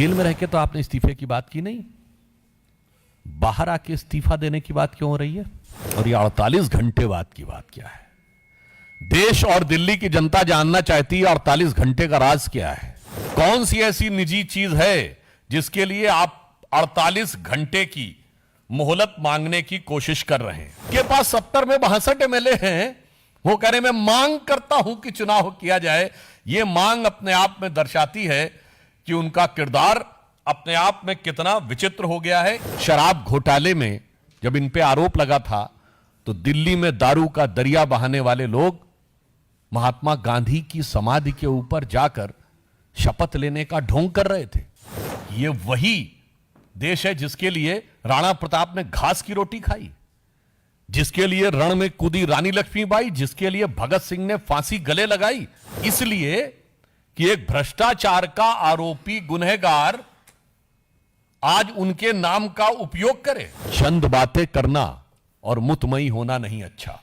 Jail में रह के तो आपने इस्तीफे की बात की नहीं, बाहर आके इस्तीफा देने की बात क्यों हो रही है? और ये 48 घंटे बाद की बात क्या है? देश और दिल्ली की जनता जानना चाहती है 48 घंटे का राज क्या है? कौन सी ऐसी निजी चीज है जिसके लिए आप 48 घंटे की मोहलत मांगने की कोशिश कर रहे हैं? के पास 70 में 62 एमएलए हैं, वो कह रहे मैं मांग करता हूं कि चुनाव किया जाए। ये मांग अपने आप में दर्शाती है कि उनका किरदार अपने आप में कितना विचित्र हो गया है। शराब घोटाले में जब इन पे आरोप लगा था तो दिल्ली में दारू का दरिया बहाने वाले लोग महात्मा गांधी की समाधि के ऊपर जाकर शपथ लेने का ढोंग कर रहे थे। ये वही देश है जिसके लिए राणा प्रताप ने घास की रोटी खाई, जिसके लिए रण में कूदी रानी लक्ष्मीबाई, जिसके लिए भगत सिंह ने फांसी गले लगाई, इसलिए कि एक भ्रष्टाचार का आरोपी गुनहगार आज उनके नाम का उपयोग करे। चंद बातें करना और मुतमई होना नहीं अच्छा।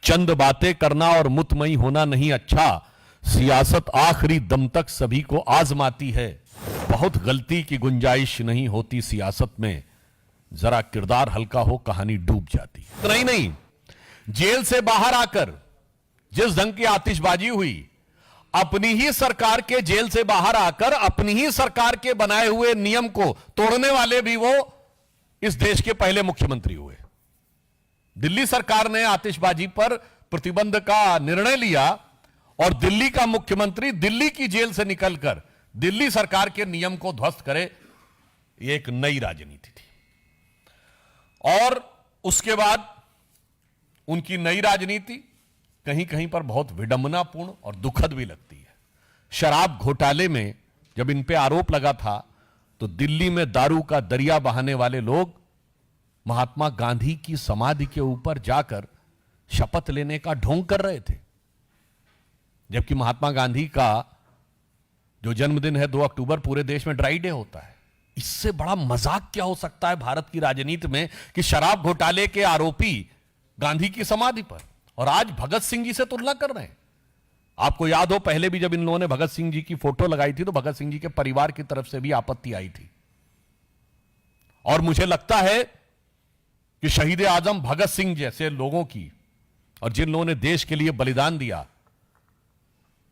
चंद बातें करना और मुतमई होना नहीं अच्छा। सियासत आखिरी दम तक सभी को आजमाती है। बहुत गलती की गुंजाइश नहीं होती सियासत में, जरा किरदार हल्का हो कहानी डूब जाती। नहीं, जेल से बाहर आकर जिस ढंग की आतिशबाजी हुई, अपनी ही सरकार के जेल से बाहर आकर अपनी ही सरकार के बनाए हुए नियम को तोड़ने वाले भी वो इस देश के पहले मुख्यमंत्री हुए। दिल्ली सरकार ने आतिशबाजी पर प्रतिबंध का निर्णय लिया और दिल्ली का मुख्यमंत्री दिल्ली की जेल से निकलकर दिल्ली सरकार के नियम को ध्वस्त करे। यह एक नई राजनीति थी और उसके बाद उनकी नई राजनीति कहीं कहीं पर बहुत विडंबनापूर्ण और दुखद भी लगती है। शराब घोटाले में जब इन पे आरोप लगा था तो दिल्ली में दारू का दरिया बहाने वाले लोग महात्मा गांधी की समाधि के ऊपर जाकर शपथ लेने का ढोंग कर रहे थे, जबकि महात्मा गांधी का जो जन्मदिन है 2 अक्टूबर पूरे देश में ड्राई डे होता है। इससे बड़ा मजाक क्या हो सकता है भारत की राजनीति में कि शराब घोटाले के आरोपी गांधी की समाधि पर, और आज भगत सिंह जी से तुलना कर रहे हैं। आपको याद हो पहले भी जब इन लोगों ने भगत सिंह जी की फोटो लगाई थी तो भगत सिंह जी के परिवार की तरफ से भी आपत्ति आई थी। और मुझे लगता है कि शहीद आजम भगत सिंह जैसे लोगों की और जिन लोगों ने देश के लिए बलिदान दिया,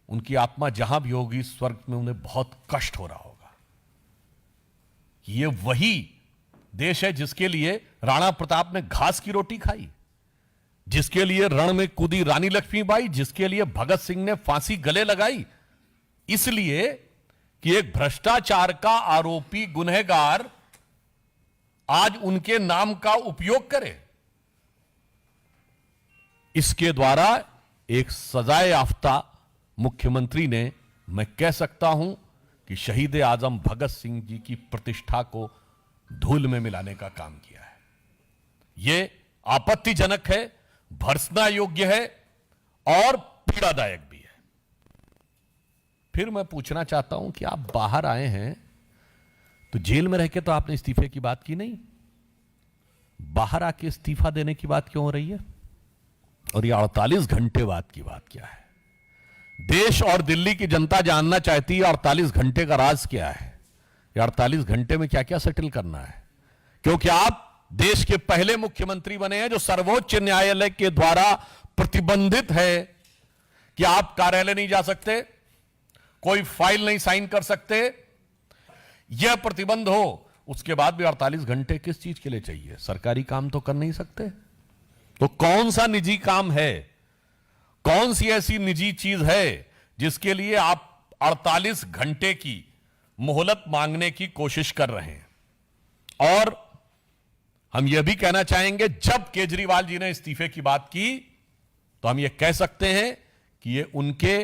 उनकी आत्मा जहां भी होगी स्वर्ग में उन्हें बहुत कष्ट हो रहा होगा। ये वही देश है जिसके लिए राणा प्रताप ने घास की रोटी खाई, जिसके लिए रण में कूदी रानी लक्ष्मीबाई, जिसके लिए भगत सिंह ने फांसी गले लगाई, इसलिए कि एक भ्रष्टाचार का आरोपी गुनहगार आज उनके नाम का उपयोग करे। इसके द्वारा एक सजाए याफ्ता मुख्यमंत्री ने, मैं कह सकता हूं कि शहीद आजम भगत सिंह जी की प्रतिष्ठा को धूल में मिलाने का काम किया है। यह आपत्तिजनक है, भर्त्सना योग्य है और पीड़ादायक भी है। फिर मैं पूछना चाहता हूं कि आप बाहर आए हैं तो जेल में रह के तो आपने इस्तीफे की बात की नहीं, बाहर आके इस्तीफा देने की बात क्यों हो रही है? और ये 48 घंटे बाद की बात क्या है? देश और दिल्ली की जनता जानना चाहती है 48 घंटे का राज क्या है? ये 48 घंटे में क्या क्या सेटल करना है? क्योंकि आप देश के पहले मुख्यमंत्री बने हैं जो सर्वोच्च न्यायालय के द्वारा प्रतिबंधित है कि आप कार्यालय नहीं जा सकते, कोई फाइल नहीं साइन कर सकते। यह प्रतिबंध हो, उसके बाद भी 48 घंटे किस चीज के लिए चाहिए? सरकारी काम तो कर नहीं सकते, तो कौन सा निजी काम है, कौन सी ऐसी निजी चीज है जिसके लिए आप 48 घंटे की मोहलत मांगने की कोशिश कर रहे हैं? और हम यह भी कहना चाहेंगे, जब केजरीवाल जी ने इस्तीफे की बात की तो हम यह कह सकते हैं कि यह उनके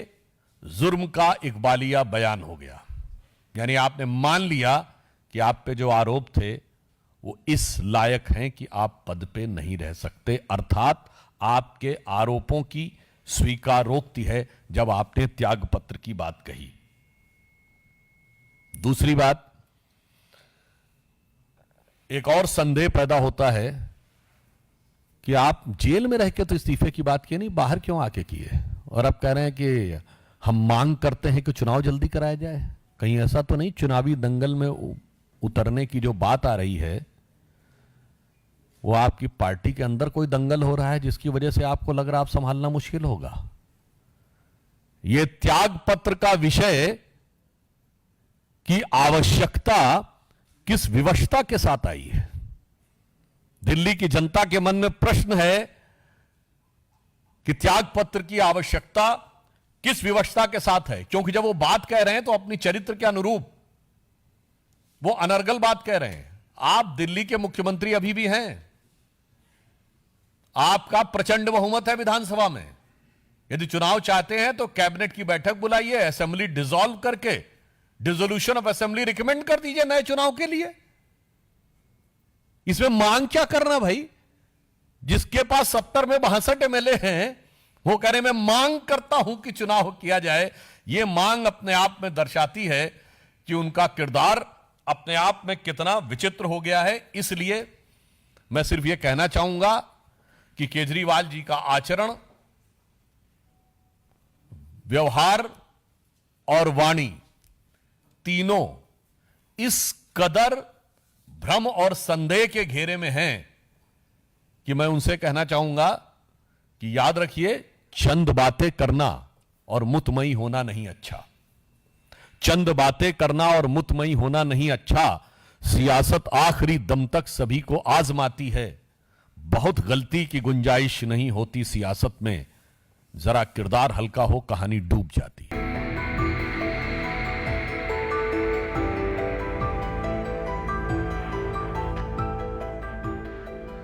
जुर्म का इकबालिया बयान हो गया। यानी आपने मान लिया कि आप पे जो आरोप थे वो इस लायक हैं कि आप पद पे नहीं रह सकते, अर्थात आपके आरोपों की स्वीकारोक्ति है जब आपने त्यागपत्र की बात कही। दूसरी बात, एक और संदेह पैदा होता है कि आप जेल में रह के तो इस्तीफे की बात की नहीं, बाहर क्यों आके किए? और अब कह रहे हैं कि हम मांग करते हैं कि चुनाव जल्दी कराया जाए। कहीं ऐसा तो नहीं चुनावी दंगल में उतरने की जो बात आ रही है वो आपकी पार्टी के अंदर कोई दंगल हो रहा है जिसकी वजह से आपको लग रहा है आप संभालना मुश्किल होगा? ये त्याग पत्र का विषय की आवश्यकता किस विवशता के साथ आई है? दिल्ली की जनता के मन में प्रश्न है कि त्याग पत्र की आवश्यकता किस विवशता के साथ है, क्योंकि जब वो बात कह रहे हैं तो अपनी चरित्र के अनुरूप वो अनर्गल बात कह रहे हैं। आप दिल्ली के मुख्यमंत्री अभी भी हैं, आपका प्रचंड बहुमत है विधानसभा में। यदि चुनाव चाहते हैं तो कैबिनेट की बैठक बुलाइए, असेंबली डिसॉल्व करके डिसोल्यूशन ऑफ असेंबली रिकमेंड कर दीजिए नए चुनाव के लिए। इसमें मांग क्या करना भाई? जिसके पास 70 में 62 एमएलए हैं वो कह रहे मैं मांग करता हूं कि चुनाव किया जाए। यह मांग अपने आप में दर्शाती है कि उनका किरदार अपने आप में कितना विचित्र हो गया है। इसलिए मैं सिर्फ यह कहना चाहूंगा कि केजरीवाल जी का आचरण, व्यवहार और वाणी तीनों इस कदर भ्रम और संदेह के घेरे में हैं कि मैं उनसे कहना चाहूंगा कि याद रखिए, चंद बातें करना और मुतमई होना नहीं अच्छा। चंद बातें करना और मुतमई होना नहीं अच्छा। सियासत आखिरी दम तक सभी को आजमाती है। बहुत गलती की गुंजाइश नहीं होती सियासत में। जरा किरदार हल्का हो, कहानी डूब जाती है।